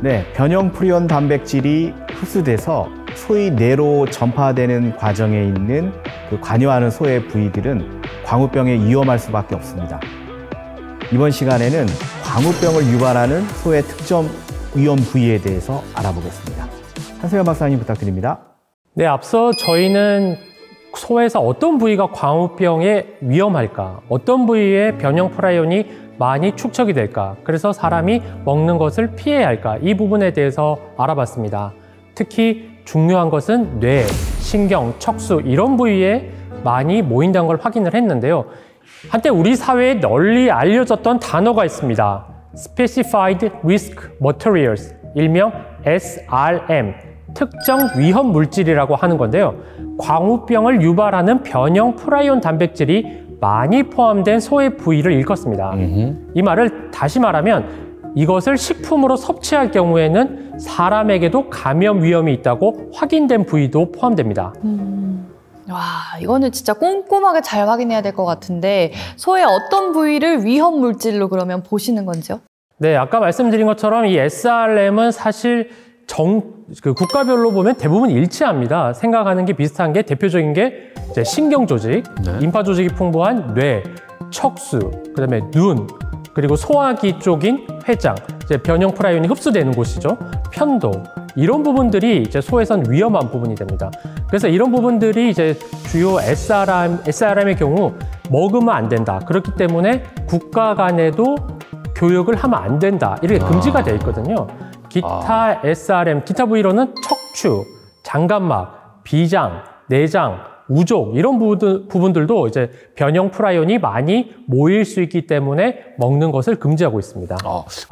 네, 변형 프리온 단백질이 흡수돼서 소의 뇌로 전파되는 과정에 있는 그 관여하는 소의 부위들은 광우병에 위험할 수밖에 없습니다. 이번 시간에는 광우병을 유발하는 소의 특정 위험 부위에 대해서 알아보겠습니다. 한세현 박사님 부탁드립니다. 네, 앞서 저희는 소에서 어떤 부위가 광우병에 위험할까, 어떤 부위에 변형 프라이온이 많이 축적이 될까, 그래서 사람이 먹는 것을 피해야 할까, 이 부분에 대해서 알아봤습니다. 특히 중요한 것은 뇌, 신경, 척수 이런 부위에 많이 모인다는 걸 확인을 했는데요. 한때 우리 사회에 널리 알려졌던 단어가 있습니다. Specified Risk Materials, 일명 SRM, 특정 위험 물질이라고 하는 건데요. 광우병을 유발하는 변형 프라이온 단백질이 많이 포함된 소의 부위를 일컫습니다. 이 말을 다시 말하면 이것을 식품으로 섭취할 경우에는 사람에게도 감염 위험이 있다고 확인된 부위도 포함됩니다. 와, 이거는 진짜 꼼꼼하게 잘 확인해야 될 것 같은데 소의 어떤 부위를 위험 물질로 그러면 보시는 건지요? 네, 아까 말씀드린 것처럼 이 SRM은 사실 국가별로 보면 대부분 일치합니다. 생각하는 게 비슷한 게 대표적인 게 이제 신경 조직, 임파 조직이 풍부한 뇌, 척수, 그다음에 눈, 그리고 소화기 쪽인 회장, 이제 변형 프라이온이 흡수되는 곳이죠. 편도. 이런 부분들이 이제 소에선 위험한 부분이 됩니다. 그래서 이런 부분들이 이제 주요 SRM의 경우 먹으면 안 된다. 그렇기 때문에 국가 간에도 교육을 하면 안 된다. 이렇게 금지가 되어 있거든요. 기타 SRM, 기타 부위로는 척추, 장갑막, 비장, 내장, 우족 이런 부분들도 이제 변형 프라이온이 많이 모일 수 있기 때문에 먹는 것을 금지하고 있습니다.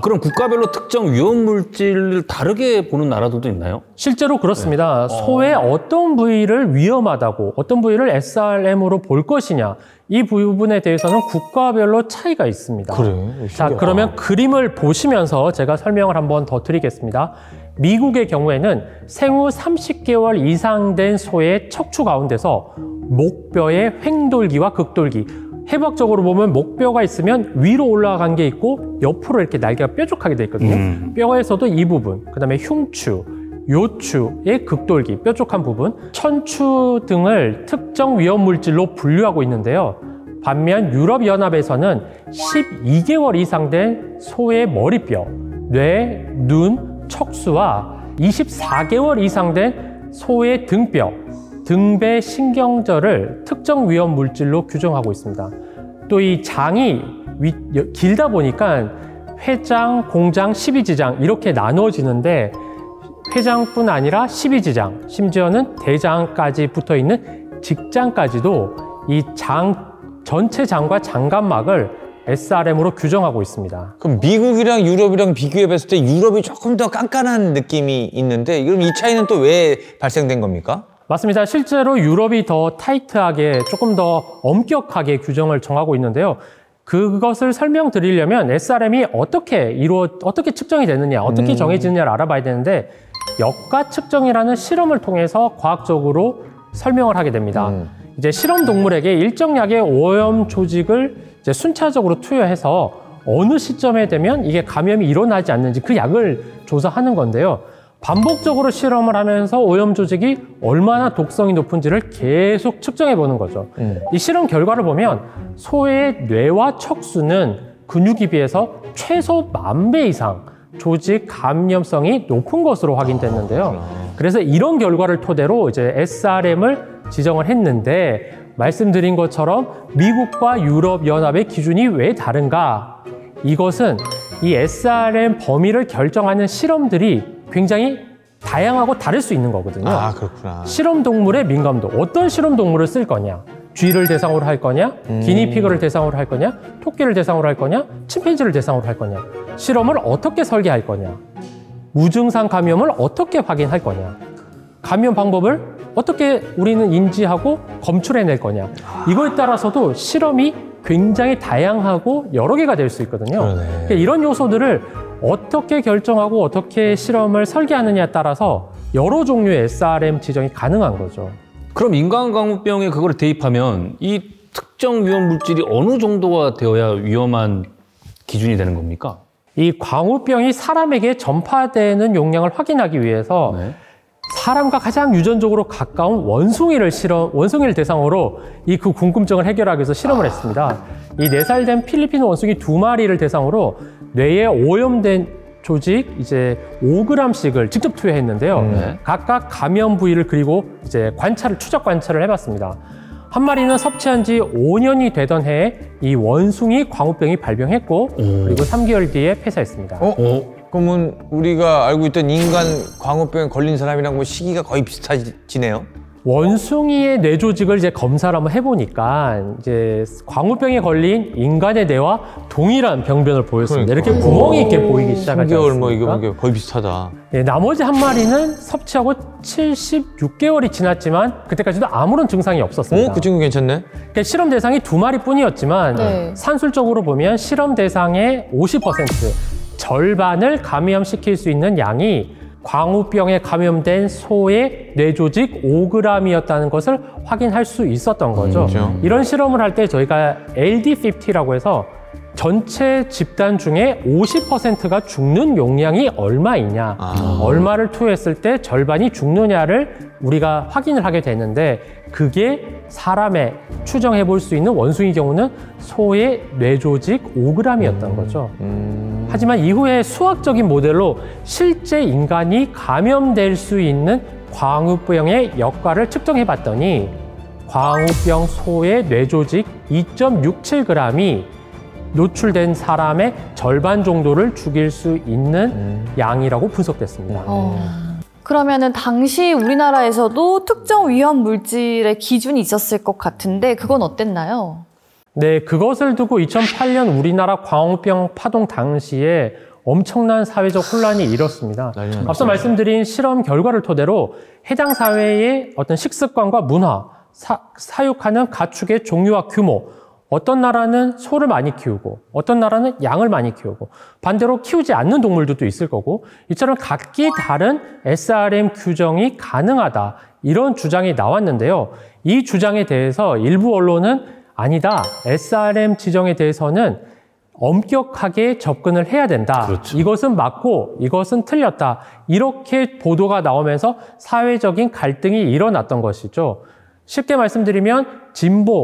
그럼 국가별로 특정 위험 물질을 다르게 보는 나라들도 있나요? 실제로 그렇습니다. 네. 소의 어떤 부위를 위험하다고, 어떤 부위를 SRM으로 볼 것이냐, 이 부분에 대해서는 국가별로 차이가 있습니다. 그래? 자, 그러면 그림을 보시면서 제가 설명을 한번 더 드리겠습니다. 미국의 경우에는 생후 30개월 이상 된 소의 척추 가운데서 목뼈의 횡돌기와 극돌기, 해부학적으로 보면 목뼈가 있으면 위로 올라간 게 있고 옆으로 이렇게 날개가 뾰족하게 돼 있거든요. 뼈에서도 이 부분, 그 다음에 흉추, 요추의 극돌기, 뾰족한 부분, 천추 등을 특정 위험 물질로 분류하고 있는데요. 반면 유럽연합에서는 12개월 이상 된 소의 머리뼈, 뇌, 눈, 척수와 24개월 이상 된 소의 등뼈, 등배 신경절을 특정 위험 물질로 규정하고 있습니다. 또 이 장이 길다 보니까 회장, 공장, 십이지장 이렇게 나누어지는데 회장뿐 아니라 십이지장, 심지어는 대장까지 붙어 있는 직장까지도 이 전체 장과 장갑막을 SRM으로 규정하고 있습니다. 그럼 미국이랑 유럽이랑 비교해 봤을 때 유럽이 조금 더 깐깐한 느낌이 있는데 그럼 이 차이는 또 왜 발생된 겁니까? 맞습니다. 실제로 유럽이 더 타이트하게, 조금 더 엄격하게 규정을 정하고 있는데요. 그것을 설명드리려면 SRM이 어떻게 측정이 되느냐, 어떻게 정해지느냐를 알아봐야 되는데 역가 측정이라는 실험을 통해서 과학적으로 설명을 하게 됩니다. 이제 실험 동물에게 일정 약의 오염 조직을 이제 순차적으로 투여해서 어느 시점에 되면 이게 감염이 일어나지 않는지 그 약을 조사하는 건데요. 반복적으로 실험을 하면서 오염 조직이 얼마나 독성이 높은지를 계속 측정해 보는 거죠. 이 실험 결과를 보면 소의 뇌와 척수는 근육에 비해서 최소 10,000배 이상 조직 감염성이 높은 것으로 확인됐는데요. 그래서 이런 결과를 토대로 이제 SRM을 지정을 했는데 말씀드린 것처럼 미국과 유럽연합의 기준이 왜 다른가? 이것은 이 SRM 범위를 결정하는 실험들이 굉장히 다양하고 다를 수 있는 거거든요. 그렇구나. 실험 동물의 민감도, 어떤 실험 동물을 쓸 거냐? 쥐를 대상으로 할 거냐? 기니피그를 대상으로 할 거냐? 토끼를 대상으로 할 거냐? 침팬지를 대상으로 할 거냐? 실험을 어떻게 설계할 거냐? 무증상 감염을 어떻게 확인할 거냐? 감염 방법을 어떻게 우리는 인지하고 검출해낼 거냐? 이거에 따라서도 실험이 굉장히 다양하고 여러 개가 될 수 있거든요. 그러니까 이런 요소들을 어떻게 결정하고 어떻게 실험을 설계하느냐에 따라서 여러 종류의 SRM 지정이 가능한 거죠. 그럼 인간광우병에 그걸 대입하면 이 특정 위험 물질이 어느 정도가 되어야 위험한 기준이 되는 겁니까? 이 광우병이 사람에게 전파되는 용량을 확인하기 위해서 네. 사람과 가장 유전적으로 가까운 원숭이를 대상으로 이 그 궁금증을 해결하기 위해서 실험을 했습니다. 이 4살 된 필리핀 원숭이 2마리를 대상으로 뇌에 오염된 조직 이제 5g씩을 직접 투여했는데요. 네. 각각 감염 부위를 그리고 이제 추적 관찰을 해봤습니다. 한 마리는 섭취한 지 5년이 되던 해에 이 원숭이 광우병이 발병했고 그리고 3개월 뒤에 폐사했습니다. 그러면 우리가 알고 있던 인간 광우병에 걸린 사람이랑 뭐 시기가 거의 비슷하지네요. 원숭이의 뇌 조직을 이제 검사를 한번 해보니까 이제 광우병에 걸린 인간의 뇌와 동일한 병변을 보였습니다. 이렇게 구멍이 있게 보이기 시작하지 3개월 않습니까? 뭐 이게 거의 비슷하다. 네, 나머지 한 마리는 섭취하고 76개월이 지났지만 그때까지도 아무런 증상이 없었습니다. 그 친구 괜찮네. 그러니까 실험 대상이 2마리뿐이었지만 네. 산술적으로 보면 실험 대상의 50% 절반을 감염시킬 수 있는 양이 광우병에 감염된 소의 뇌조직 5g이었다는 것을 확인할 수 있었던 거죠. 그렇죠. 이런 실험을 할 때 저희가 LD50라고 해서 전체 집단 중에 50%가 죽는 용량이 얼마이냐, 얼마를 투여했을 때 절반이 죽느냐를 우리가 확인을 하게 되는데 그게 사람의 추정해 볼 수 있는 원숭이 경우는 소의 뇌조직 5g이었던 거죠. 하지만 이후에 수학적인 모델로 실제 인간이 감염될 수 있는 광우병의 역할을 측정해 봤더니 광우병 소의 뇌조직 2.67g이 노출된 사람의 절반 정도를 죽일 수 있는 양이라고 분석됐습니다. 그러면은 당시 우리나라에서도 특정 위험 물질의 기준이 있었을 것 같은데 그건 어땠나요? 네, 그것을 두고 2008년 우리나라 광우병 파동 당시에 엄청난 사회적 혼란이 일었습니다. 앞서 말씀드린 실험 결과를 토대로 해당 사회의 어떤 식습관과 문화, 사육하는 가축의 종류와 규모, 어떤 나라는 소를 많이 키우고 어떤 나라는 양을 많이 키우고 반대로 키우지 않는 동물들도 있을 거고 이처럼 각기 다른 SRM 규정이 가능하다 이런 주장이 나왔는데요. 이 주장에 대해서 일부 언론은 아니다. SRM 지정에 대해서는 엄격하게 접근을 해야 된다. 그렇죠. 이것은 맞고 이것은 틀렸다. 이렇게 보도가 나오면서 사회적인 갈등이 일어났던 것이죠. 쉽게 말씀드리면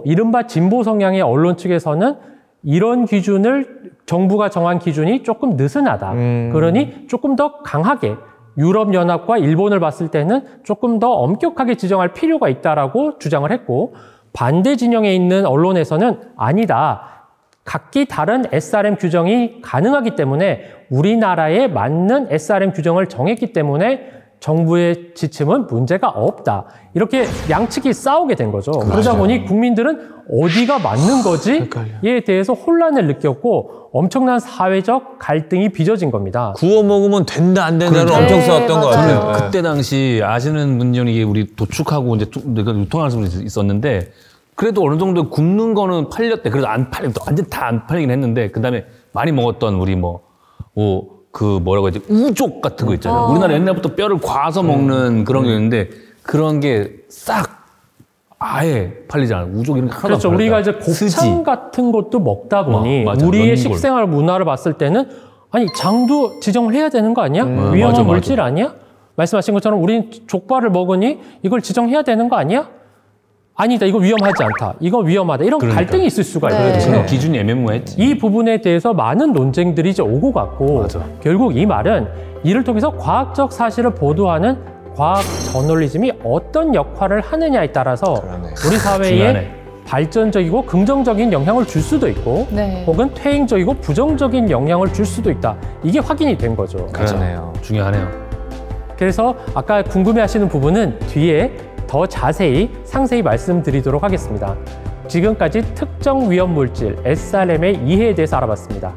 이른바 진보 성향의 언론 측에서는 이런 기준을 정부가 정한 기준이 조금 느슨하다. 그러니 조금 더 강하게 유럽연합과 일본을 봤을 때는 조금 더 엄격하게 지정할 필요가 있다라고 주장을 했고 반대 진영에 있는 언론에서는 아니다. 각기 다른 SRM 규정이 가능하기 때문에 우리나라에 맞는 SRM 규정을 정했기 때문에 정부의 지침은 문제가 없다. 이렇게 양측이 싸우게 된 거죠. 그러다 보니 국민들은 어디가 맞는 거지에 대해서 혼란을 느꼈고 엄청난 사회적 갈등이 빚어진 겁니다. 구워 먹으면 된다 안 된다를 엄청 싸웠던 것 맞아요. 같아요. 그때 당시 아시는 분들이 우리 도축하고 이제 유통하는 분이 있었는데 그래도 어느 정도 굽는 거는 팔렸대. 그래도 안 팔린, 완전 다 안 팔리긴 했는데 그다음에 많이 먹었던 우리 뭐라고 하지? 우족 같은 거 있잖아요. 우리나라 옛날부터 뼈를 과서 먹는 그런 게 있는데 그런 게 싹 아예 팔리지 않아요. 우족 이런 게 하나도 그렇죠. 안 우리가 팔려요. 이제 곱창 같은 것도 먹다 보니 맞아. 우리의 런골. 식생활 문화를 봤을 때는 아니 장도 지정을 해야 되는 거 아니야? 위험한 맞아. 물질 아니야? 말씀하신 것처럼 우린 족발을 먹으니 이걸 지정해야 되는 거 아니야? 아니다. 이거 위험하지 않다. 이거 위험하다. 이런 갈등이 있을 수가 네. 있거든요. 지금 기준이 애매모호했지. 이 부분에 대해서 많은 논쟁들이 이제 오고 갔고 맞아. 결국 이 말은 이를 통해서 과학적 사실을 보도하는 과학 저널리즘이 어떤 역할을 하느냐에 따라서 우리 사회에 중요하네. 발전적이고 긍정적인 영향을 줄 수도 있고 네. 혹은 퇴행적이고 부정적인 영향을 줄 수도 있다. 이게 확인이 된 거죠. 그러네요. 중요하네요. 그래서 아까 궁금해하시는 부분은 뒤에 더 자세히 상세히 말씀드리도록 하겠습니다. 지금까지 특정 위험 물질 SRM의 이해에 대해서 알아봤습니다.